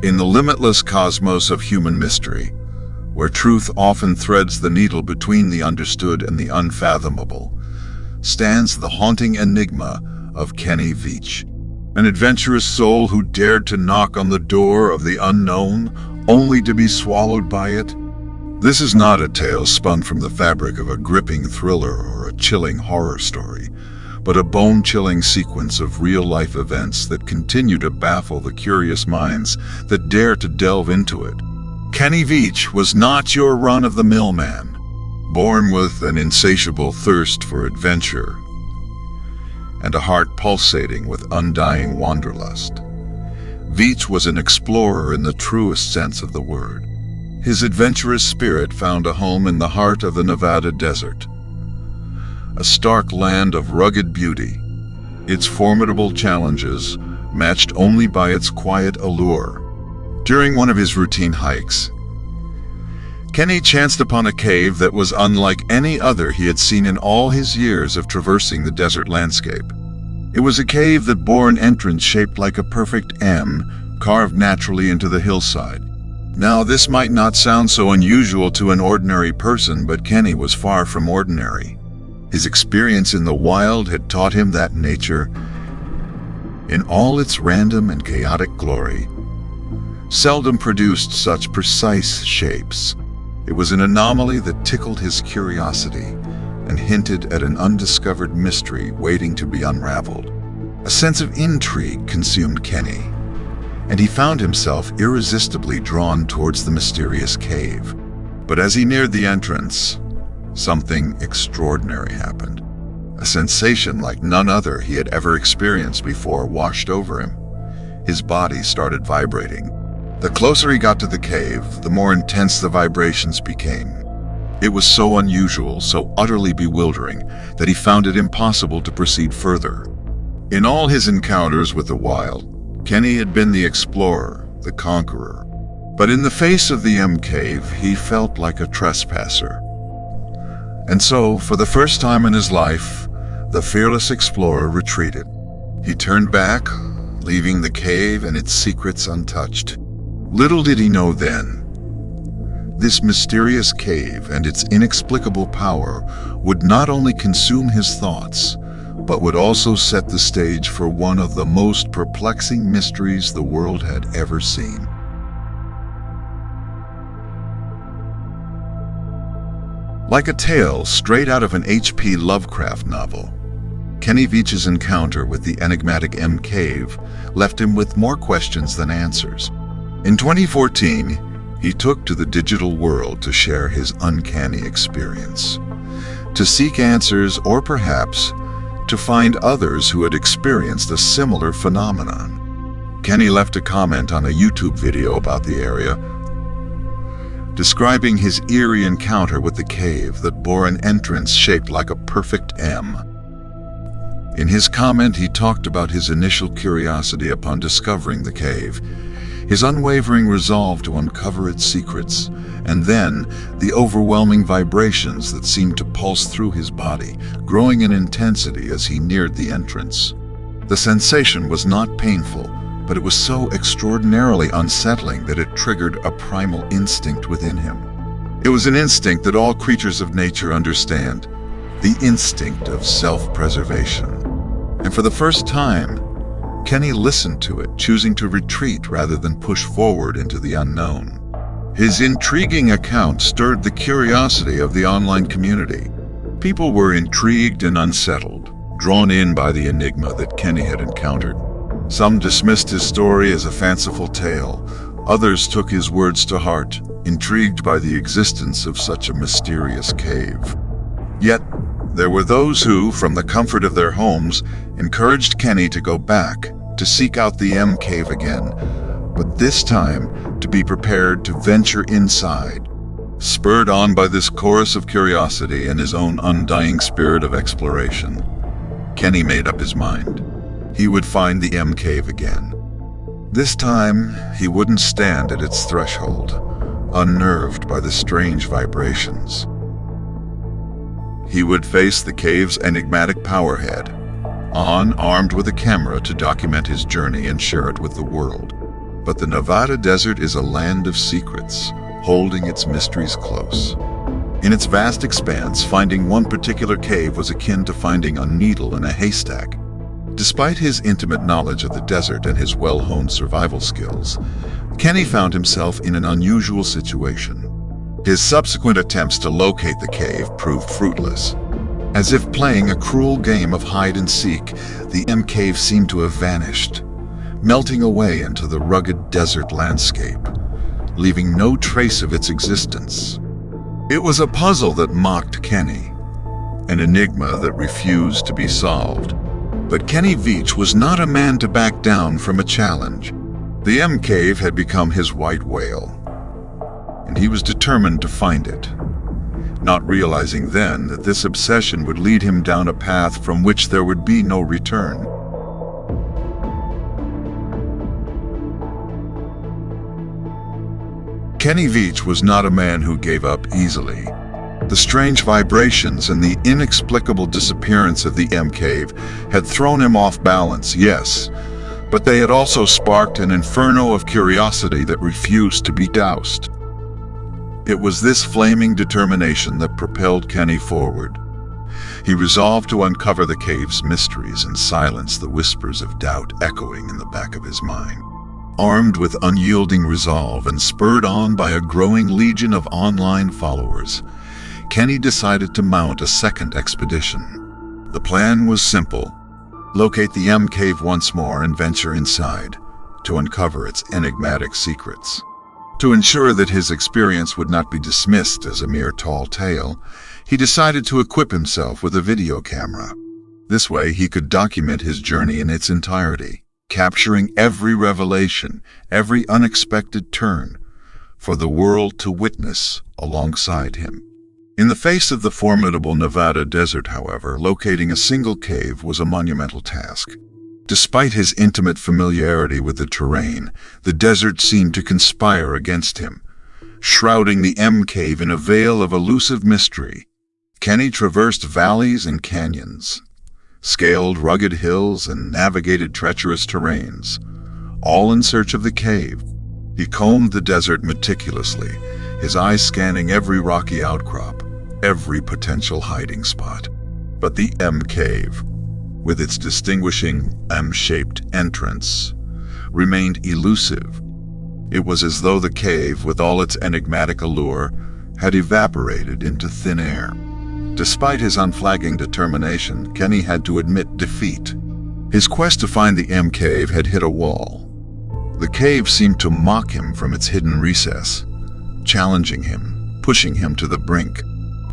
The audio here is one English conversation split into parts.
In the limitless cosmos of human mystery, where truth often threads the needle between the understood and the unfathomable, stands the haunting enigma of Kenny Veach, an adventurous soul who dared to knock on the door of the unknown, only to be swallowed by it. This is not a tale spun from the fabric of a gripping thriller or a chilling horror story, but a bone-chilling sequence of real-life events that continue to baffle the curious minds that dare to delve into it. Kenny Veach was not your run-of-the-mill man, born with an insatiable thirst for adventure and a heart pulsating with undying wanderlust. Veach was an explorer in the truest sense of the word. His adventurous spirit found a home in the heart of the Nevada desert, a stark land of rugged beauty, its formidable challenges matched only by its quiet allure. During one of his routine hikes, Kenny chanced upon a cave that was unlike any other he had seen in all his years of traversing the desert landscape. It was a cave that bore an entrance shaped like a perfect M, carved naturally into the hillside. Now, this might not sound so unusual to an ordinary person, but Kenny was far from ordinary. His experience in the wild had taught him that nature, in all its random and chaotic glory, seldom produced such precise shapes. It was an anomaly that tickled his curiosity and hinted at an undiscovered mystery waiting to be unraveled. A sense of intrigue consumed Kenny, and he found himself irresistibly drawn towards the mysterious cave. But as he neared the entrance, something extraordinary happened. A sensation like none other he had ever experienced before washed over him. His body started vibrating. The closer he got to the cave, the more intense the vibrations became. It was so unusual, so utterly bewildering, that he found it impossible to proceed further. In all his encounters with the wild, Kenny had been the explorer, the conqueror. But in the face of the M Cave, he felt like a trespasser. And so, for the first time in his life, the fearless explorer retreated. He turned back, leaving the cave and its secrets untouched. Little did he know then, this mysterious cave and its inexplicable power would not only consume his thoughts, but would also set the stage for one of the most perplexing mysteries the world had ever seen. Like a tale straight out of an H.P. Lovecraft novel, Kenny Veach's encounter with the enigmatic M Cave left him with more questions than answers. In 2014, he took to the digital world to share his uncanny experience, to seek answers, or perhaps to find others who had experienced a similar phenomenon. Kenny left a comment on a YouTube video about the area, describing his eerie encounter with the cave that bore an entrance shaped like a perfect M. In his comment, he talked about his initial curiosity upon discovering the cave, his unwavering resolve to uncover its secrets, and then the overwhelming vibrations that seemed to pulse through his body, growing in intensity as he neared the entrance. The sensation was not painful, but it was so extraordinarily unsettling that it triggered a primal instinct within him. It was an instinct that all creatures of nature understand, the instinct of self-preservation. And for the first time, Kenny listened to it, choosing to retreat rather than push forward into the unknown. His intriguing account stirred the curiosity of the online community. People were intrigued and unsettled, drawn in by the enigma that Kenny had encountered. Some dismissed his story as a fanciful tale. Others took his words to heart, intrigued by the existence of such a mysterious cave. Yet, there were those who, from the comfort of their homes, encouraged Kenny to go back, to seek out the M Cave again, but this time to be prepared to venture inside. Spurred on by this chorus of curiosity and his own undying spirit of exploration, Kenny made up his mind. He would find the M Cave again. This time, he wouldn't stand at its threshold, unnerved by the strange vibrations. He would face the cave's enigmatic powerhead, armed with a camera to document his journey and share it with the world. But the Nevada desert is a land of secrets, holding its mysteries close. In its vast expanse, finding one particular cave was akin to finding a needle in a haystack. Despite his intimate knowledge of the desert and his well-honed survival skills, Kenny found himself in an unusual situation. His subsequent attempts to locate the cave proved fruitless. As if playing a cruel game of hide-and-seek, the cave seemed to have vanished, melting away into the rugged desert landscape, leaving no trace of its existence. It was a puzzle that mocked Kenny, an enigma that refused to be solved. But Kenny Veach was not a man to back down from a challenge. The cave had become his white whale, and he was determined to find it, not realizing then that this obsession would lead him down a path from which there would be no return. Kenny Veach was not a man who gave up easily. The strange vibrations and the inexplicable disappearance of the cave had thrown him off balance, yes, but they had also sparked an inferno of curiosity that refused to be doused. It was this flaming determination that propelled Kenny forward. He resolved to uncover the cave's mysteries and silence the whispers of doubt echoing in the back of his mind. Armed with unyielding resolve and spurred on by a growing legion of online followers, Kenny decided to mount a second expedition. The plan was simple: locate the cave once more and venture inside to uncover its enigmatic secrets. To ensure that his experience would not be dismissed as a mere tall tale, he decided to equip himself with a video camera. This way he could document his journey in its entirety, capturing every revelation, every unexpected turn, for the world to witness alongside him. In the face of the formidable Nevada desert, however, locating a single cave was a monumental task. Despite his intimate familiarity with the terrain, the desert seemed to conspire against him, shrouding the cave in a veil of elusive mystery. Kenny traversed valleys and canyons, scaled rugged hills, and navigated treacherous terrains, all in search of the cave. He combed the desert meticulously, his eyes scanning every rocky outcrop, every potential hiding spot. But the cave, with its distinguishing M-shaped entrance, remained elusive. It was as though the cave, with all its enigmatic allure, had evaporated into thin air. Despite his unflagging determination, Kenny had to admit defeat. His quest to find the cave had hit a wall. The cave seemed to mock him from its hidden recess, challenging him, pushing him to the brink.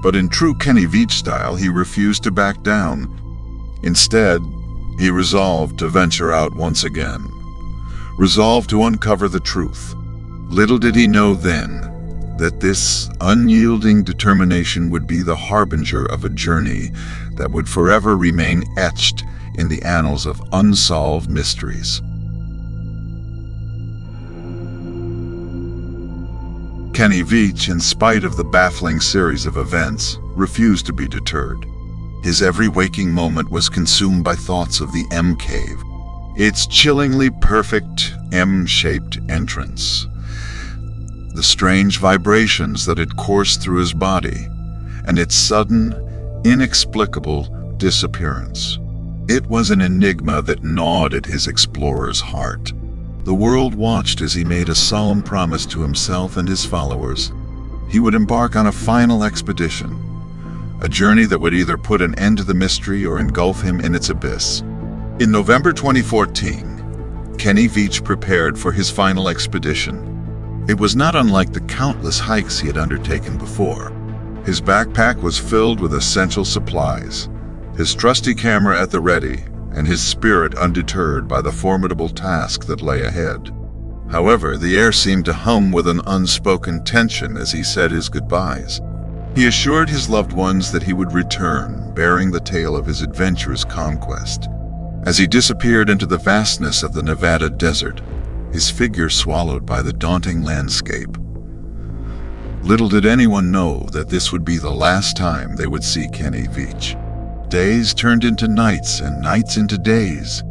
But in true Kenny Veach style, he refused to back down. Instead, he resolved to venture out once again, resolved to uncover the truth. Little did he know then that this unyielding determination would be the harbinger of a journey that would forever remain etched in the annals of unsolved mysteries. Kenny Veach, in spite of the baffling series of events, refused to be deterred. His every waking moment was consumed by thoughts of the cave, its chillingly perfect M-shaped entrance, the strange vibrations that had coursed through his body, and its sudden, inexplicable disappearance. It was an enigma that gnawed at his explorer's heart. The world watched as he made a solemn promise to himself and his followers. He would embark on a final expedition, a journey that would either put an end to the mystery or engulf him in its abyss. In November 2014, Kenny Veach prepared for his final expedition. It was not unlike the countless hikes he had undertaken before. His backpack was filled with essential supplies, his trusty camera at the ready, and his spirit undeterred by the formidable task that lay ahead. However, the air seemed to hum with an unspoken tension as he said his goodbyes. He assured his loved ones that he would return, bearing the tale of his adventurous conquest. As he disappeared into the vastness of the Nevada desert, his figure swallowed by the daunting landscape. Little did anyone know that this would be the last time they would see Kenny Veach. Days turned into nights and nights into days.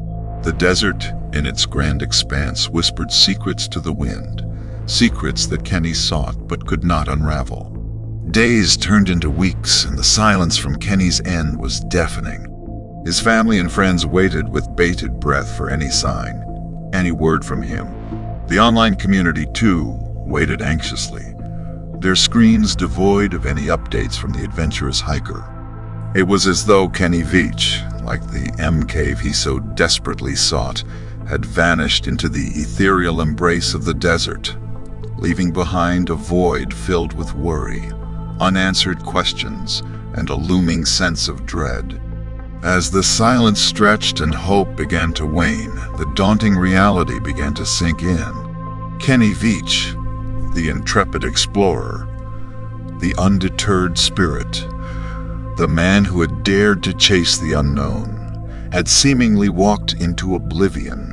The desert, in its grand expanse, whispered secrets to the wind, secrets that Kenny sought but could not unravel. Days turned into weeks, and the silence from Kenny's end was deafening. His family and friends waited with bated breath for any sign, any word from him. The online community, too, waited anxiously, their screens devoid of any updates from the adventurous hiker. It was as though Kenny Veach, like the M-Cave he so desperately sought, had vanished into the ethereal embrace of the desert, leaving behind a void filled with worry, unanswered questions, and a looming sense of dread. As the silence stretched and hope began to wane, the daunting reality began to sink in. Kenny Veach, the intrepid explorer, the undeterred spirit, the man who had dared to chase the unknown, had seemingly walked into oblivion.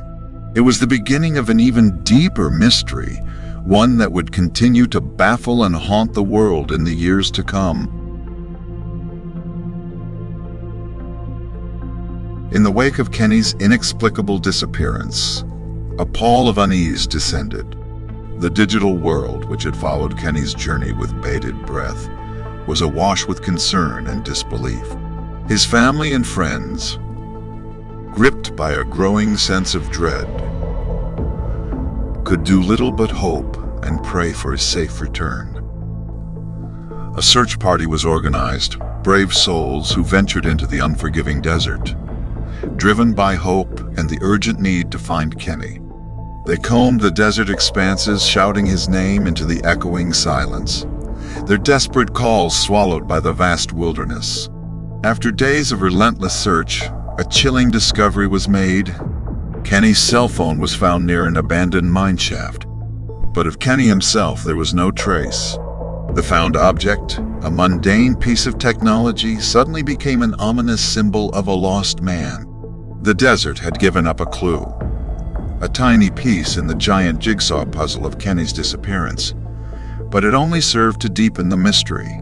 It was the beginning of an even deeper mystery, one that would continue to baffle and haunt the world in the years to come. In the wake of Kenny's inexplicable disappearance, a pall of unease descended. The digital world, which had followed Kenny's journey with bated breath, was awash with concern and disbelief. His family and friends, gripped by a growing sense of dread, could do little but hope and pray for his safe return. A search party was organized, brave souls who ventured into the unforgiving desert, driven by hope and the urgent need to find Kenny. They combed the desert expanses, shouting his name into the echoing silence, their desperate calls swallowed by the vast wilderness. After days of relentless search, a chilling discovery was made. Kenny's cell phone was found near an abandoned mine shaft, but of Kenny himself there was no trace. The found object, a mundane piece of technology, suddenly became an ominous symbol of a lost man. The desert had given up a clue, a tiny piece in the giant jigsaw puzzle of Kenny's disappearance, but it only served to deepen the mystery.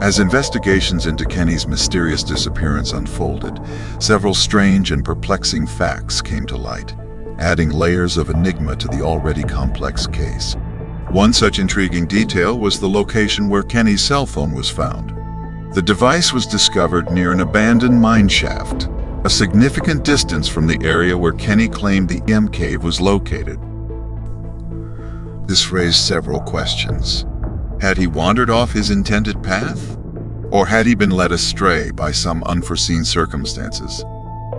As investigations into Kenny's mysterious disappearance unfolded, several strange and perplexing facts came to light, adding layers of enigma to the already complex case. One such intriguing detail was the location where Kenny's cell phone was found. The device was discovered near an abandoned mine shaft, a significant distance from the area where Kenny claimed the M-Cave was located. This raised several questions. Had he wandered off his intended path? Or had he been led astray by some unforeseen circumstances?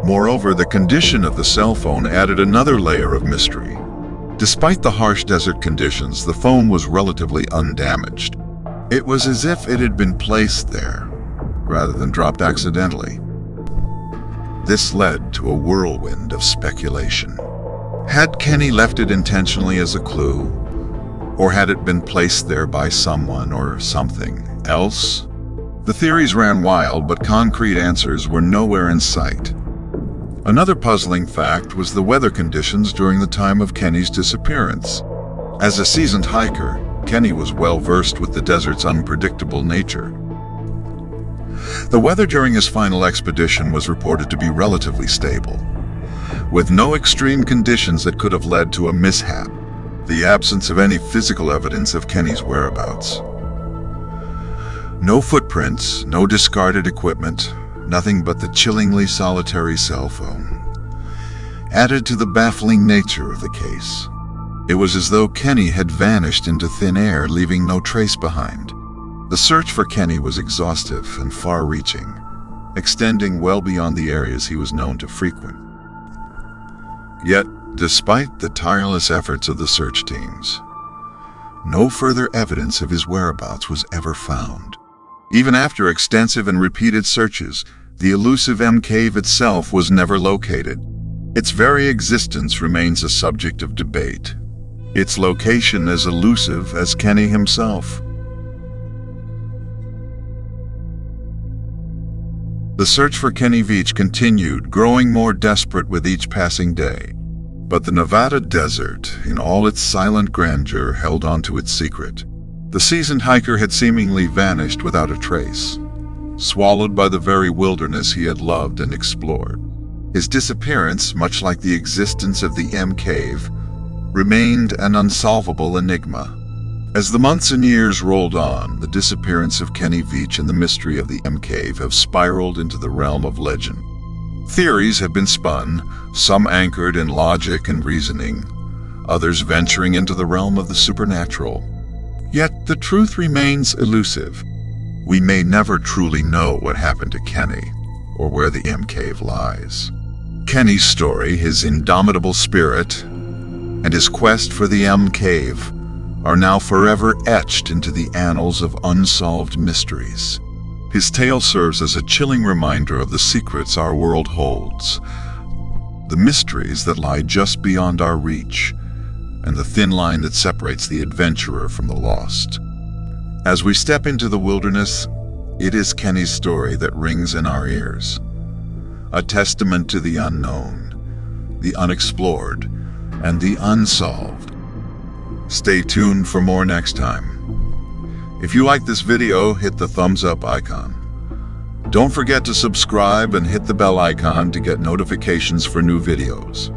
Moreover, the condition of the cell phone added another layer of mystery. Despite the harsh desert conditions, the phone was relatively undamaged. It was as if it had been placed there, rather than dropped accidentally. This led to a whirlwind of speculation. Had Kenny left it intentionally as a clue, or had it been placed there by someone or something else? The theories ran wild, but concrete answers were nowhere in sight. Another puzzling fact was the weather conditions during the time of Kenny's disappearance. As a seasoned hiker, Kenny was well versed with the desert's unpredictable nature. The weather during his final expedition was reported to be relatively stable, with no extreme conditions that could have led to a mishap. The absence of any physical evidence of Kenny's whereabouts. No footprints, no discarded equipment, nothing but the chillingly solitary cell phone, added to the baffling nature of the case. It was as though Kenny had vanished into thin air, leaving no trace behind. The search for Kenny was exhaustive and far-reaching, extending well beyond the areas he was known to frequent. Yet, despite the tireless efforts of the search teams, no further evidence of his whereabouts was ever found. Even after extensive and repeated searches, the elusive M-Cave itself was never located. Its very existence remains a subject of debate, its location as elusive as Kenny himself. The search for Kenny Veach continued, growing more desperate with each passing day. But the Nevada desert, in all its silent grandeur, held on to its secret. The seasoned hiker had seemingly vanished without a trace, swallowed by the very wilderness he had loved and explored. His disappearance, much like the existence of the M Cave, remained an unsolvable enigma. As the months and years rolled on, the disappearance of Kenny Veach and the mystery of the M Cave have spiraled into the realm of legend. Theories have been spun, some anchored in logic and reasoning, others venturing into the realm of the supernatural. Yet the truth remains elusive. We may never truly know what happened to Kenny, or where the M Cave lies. Kenny's story, his indomitable spirit, and his quest for the M Cave are now forever etched into the annals of unsolved mysteries. His tale serves as a chilling reminder of the secrets our world holds, the mysteries that lie just beyond our reach, and the thin line that separates the adventurer from the lost. As we step into the wilderness, it is Kenny's story that rings in our ears, a testament to the unknown, the unexplored, and the unsolved. Stay tuned for more next time. If you like this video, hit the thumbs up icon. Don't forget to subscribe and hit the bell icon to get notifications for new videos.